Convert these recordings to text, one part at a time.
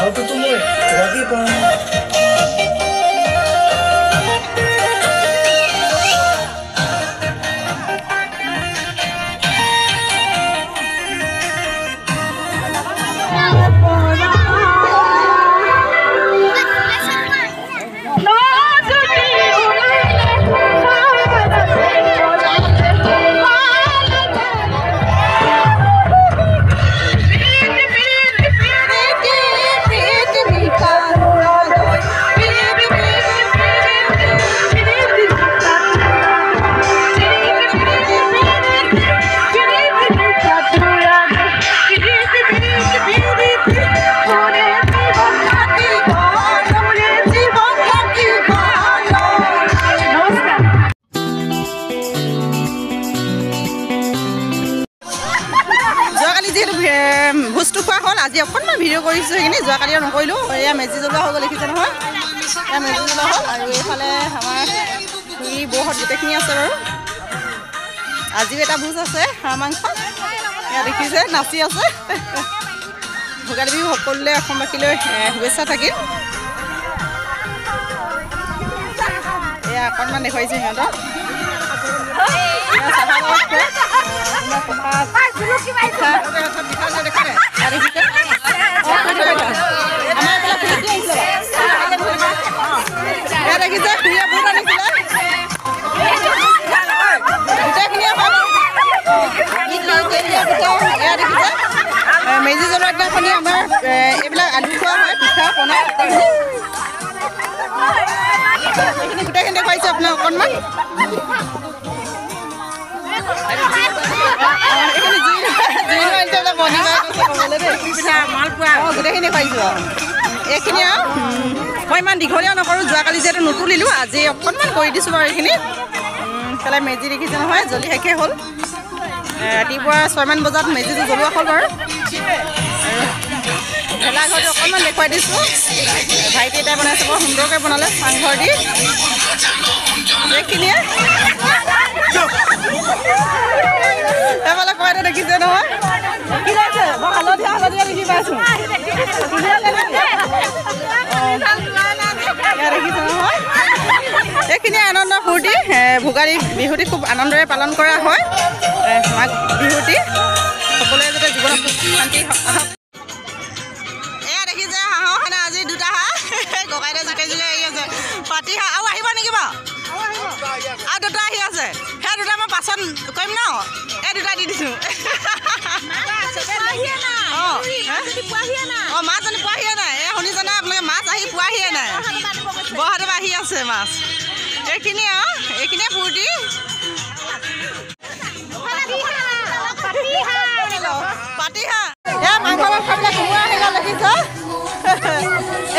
ভাওটোতো মই ৰাগি পাওঁ ভোজটো খোৱা হ'ল আজি অকণমান ভিডিঅ' কৰিছোঁ সেইখিনি যোৱাকালি আৰু নকৰিলোঁ এয়া মেজি জ্বলোৱা হৈ গ'ল দেখিছে নহয় এয়া মেজি জ্বলোৱা হ'ল আৰু এইফালে আমাৰ খুৰী বৌহঁত গোটেইখিনি আছে বাৰু আজিও এটা ভোজ আছে হাঁহ মাংস এয়া দেখিছে নাচি আছে ভোগালী বিহু সকলোলৈ অসমবাসীলৈ শুভেচ্ছা থাকিল এয়া অকণমান দেখুৱাইছোঁ সিহঁতক মেজি জ্বলোৱাৰ দিনাখনি আমাৰ এইবিলাক আলু খোৱা হয় পিঠা পনা গোটেইখিনি দেখুৱাইছোঁ আপোনাক অকণমান গোটেইখিনি পাইছোঁ আৰু এইখিনি আৰু মই ইমান দীঘলীয়া নকৰোঁ যোৱাকালি যিহেতু নুতুলিলোঁ আজি অকণমান কৰি দিছোঁ বাৰু এইখিনি পেলাই মেজি দেখিছে নহয় জ্বলি শেষে হ'ল ৰাতিপুৱা 6 মান বজাত মেজিটো জ্বলোৱা হ'ল বাৰু ভেলাঘৰটো অকণমান দেখুৱাই দিছোঁ ভাইটি এটাই বনাইছে বৰ সুন্দৰকৈ বনালে চাংঘৰ দি এইখিনিয়ে এফালে কয়টা দেখিছে নহয় কি লাগিছে মই হালধীয়া হালধীয়া দেখি পাইছোঁ দেখিছে নহয় এইখিনি আনন্দ ফূৰ্তি ভোগালী বিহুটি খুব আনন্দৰে পালন কৰা হয় মাঘ বিহুটি সকলোৱে যাতে জীৱনত শান্তি এয়া দেখিছে হাঁহৰ খানা আজি দুটা হাঁহ ককাইদেউ জোকাই জোকাই আহি আছে পাতি হাঁহ আৰু আহিব নেকি বাৰু আৰু দুটা আহি আছে সেই দুটা মই পাছত কৰিম ন এই দুটা দি দিছোঁ অঁ মাছজনী পোৱাহিয়ে নাই এই শুনিছে নাই আপোনালোকে মাছ আহি পোৱাহিয়ে নাই বৰহাটৰ পৰা আহি আছে মাছ এইখিনি আৰু এইখিনিয়ে ফূৰ্তি পাতি হাঁহ এয়া মাংস খাবলৈ কোমোৰা আহি গ'ল দেখিছ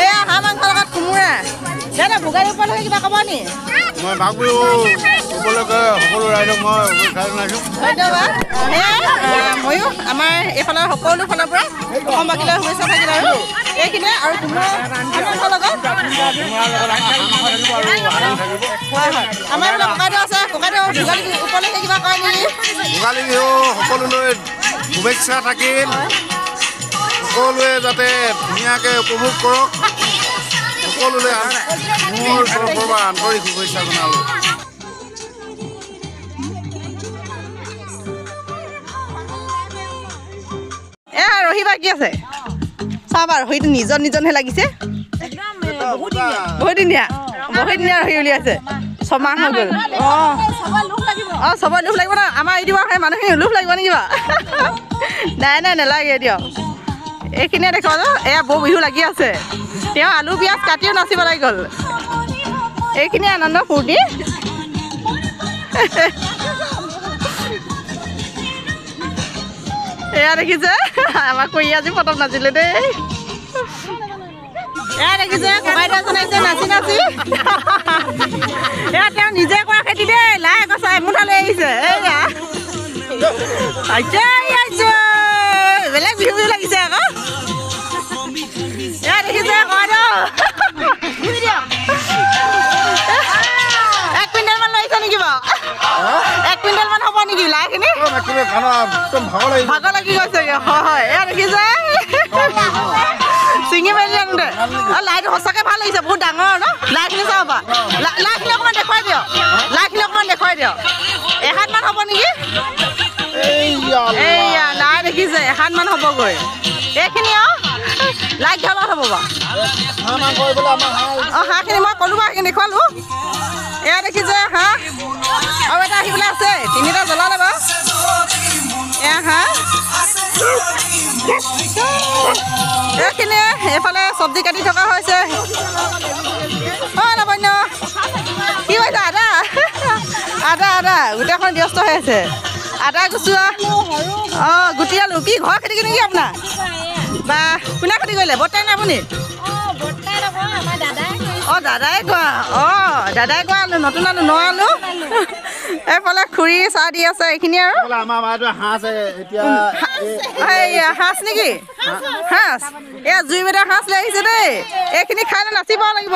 এয়া হাঁহ মাংসৰ লগত কোমোৰা দাদা ভোগালী উপলক্ষে কিবা ক'ব নি মই মাঘ বিহু উপলক্ষে সকলো ৰাইজক মই ধন্যবাদ ময়ো আমাৰ এইফালৰ সকলো ফালৰ পৰা অসমবাসীলৈ শুভেচ্ছা থাকিল আৰু এইখিনিয়ে আৰু কোমোৰা মাংসৰ লগত হয় হয় আমাৰ এইফালে ককাইদেউ আছে ককাইদেউ ভোগালী উপলক্ষে কিবা কয় নেকি ভোগালী বিহু সকলোলৈ শুভেচ্ছা থাকিল সকলোৱে যাতে ধুনীয়াকৈ উপভোগ কৰক সকলোলৈ মোৰ তৰফৰ পৰা আন্তৰিক শুভেচ্ছা জনালোঁ এয়া ৰহিবা কি আছে চাওঁ বাৰু ৰহিটো নিজৰ নিজৰহে লাগিছে বহুত ধুনীয়া ৰহি উলিয়াইছে 6 মাহ হৈ গ'ল অঁ চবৰে লোভ লাগিব ন আমাৰ এই দিব সেই মানুহখিনি লোভ লাগিব নেকি বাৰু নাই নাই নালাগে দিয়ক এইখিনিয়ে দেখুৱা ন এয়া বৌ বিহু লাগি আছে তেওঁ আলু পিঁয়াজ কাটিও নাচিব লাগি গ'ল এইখিনিয়ে আনন্দ ফূৰ্তি এয়া দেখিছে আমাক কৰি আজি প্ৰথম নাছিলে দেই এয়া দেখিছে ককাইদেউ জনাইছে নাচি নাচি এয়া তেওঁ নিজে কৰা খেতি দেই লাই গছা এমুঠা লৈ আহিছে এয়া বেলেগ বিহু বিহু লাগিছে আকৌ এয়া দেখিছে ককাইদেউ 1 কুইণ্টেল মান লাগিছে নেকি বাৰু 1 কুইণ্টেল মান হ'ব নেকি লাইখিনি ভাগৰ লাগি গৈছে হয় হয় এয়া দেখিছে চিঙি মেলি আনোতে লাইট সঁচাকৈ ভাল লাগিছে বহুত ডাঙৰ ন লাইটখিনি চাব পা লাইটখিনি অকণমান দেখুৱাই দিয়ক লাইটখিনি অকণমান দেখুৱাই দিয়ক এহাতমান হ'ব নেকি এইয়া লাই দেখিছে এহাতমান হ'বগৈ এইখিনি লাইট ঘৰত হ'ব বাৰু হাঁহখিনি মই ক'লোঁ বাৰু সেইখিনি দেখুৱালোঁ এয়া দেখিছে হাঁহ আৰু এটা আহিবলৈ আছে 3টা জ্বলালে বাৰু এয়া হাঁহ এইখিনিয়ে এইফালে চব্জি কাটি থকা হৈছে লাবণ্য কি হৈছে আদা গোটেইখন ব্যস্ত হৈ আছে আদা গুচোৱা গুটি আলু কি ঘৰ খেতি নেকি আপোনাৰ বা কোনে খেতি কৰিলে বৰ্তাই নে আপুনি দাদাই কোৱা আলু নতুন আলু ন আলু এইফালে খুৰী চাহ দি আছে এইখিনি আৰু সাঁজ নেকি সাঁজ এয়া জুই বেদা সাঁজ লৈ আহিছে দেই এইখিনি খাই নাচিব লাগিব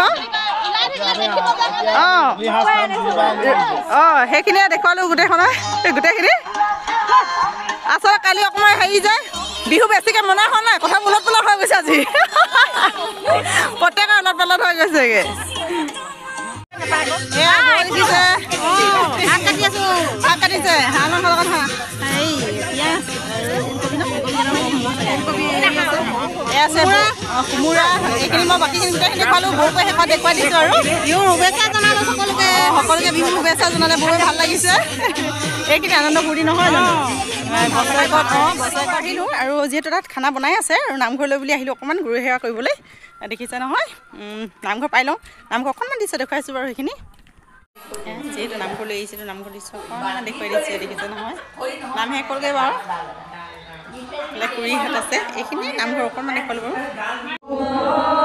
সেইখিনিয়ে দেখুৱালোঁ গোটেইখিনি আচলতে কালি অকণমান হেৰি যায় বিহু বেছিকৈ মনা হোৱা নাই কথা উলট পালট হৈ গৈছে আজি প্ৰত্যেকে উলট পালট হৈ গৈছেগৈ শাক কাটিছে হাঁহ মাংসৰ লগত কোমোৰা এইখিনি মই বাকীখিনি গোটেইখিনি খোৱালোঁ বৌকে শেষত দেখুৱাই দিছোঁ আৰু বিহুৰ শুভেচ্ছা জনালোঁ সকলোকে বিহুৰ শুভেচ্ছা জনালে বৌৱে ভাল লাগিছে এইখিনি আনন্দ ফূৰ্তি নহয় জানো বছৰেকত আহিলোঁ আৰু যিহেতু তাত খানা বনাই আছে আৰু নামঘৰলৈ বুলি আহিলোঁ অকণমান গুৰু সেৱা কৰিবলৈ দেখিছে নহয় নামঘৰ পাই লওঁ নামঘৰ অকণমান দিছে দেখুৱাইছোঁ বাৰু সেইখিনি যিহেতু নামঘৰলৈ আহিছিলোঁ নামঘৰ দিছোঁ অকণমান দেখুৱাই দিছে দেখিছে নহয় নাম শেষ হ'লগৈ বাৰু খুৰীহঁত আছে এইখিনি নামঘৰ অকণমান দেখুৱালোঁ বাৰু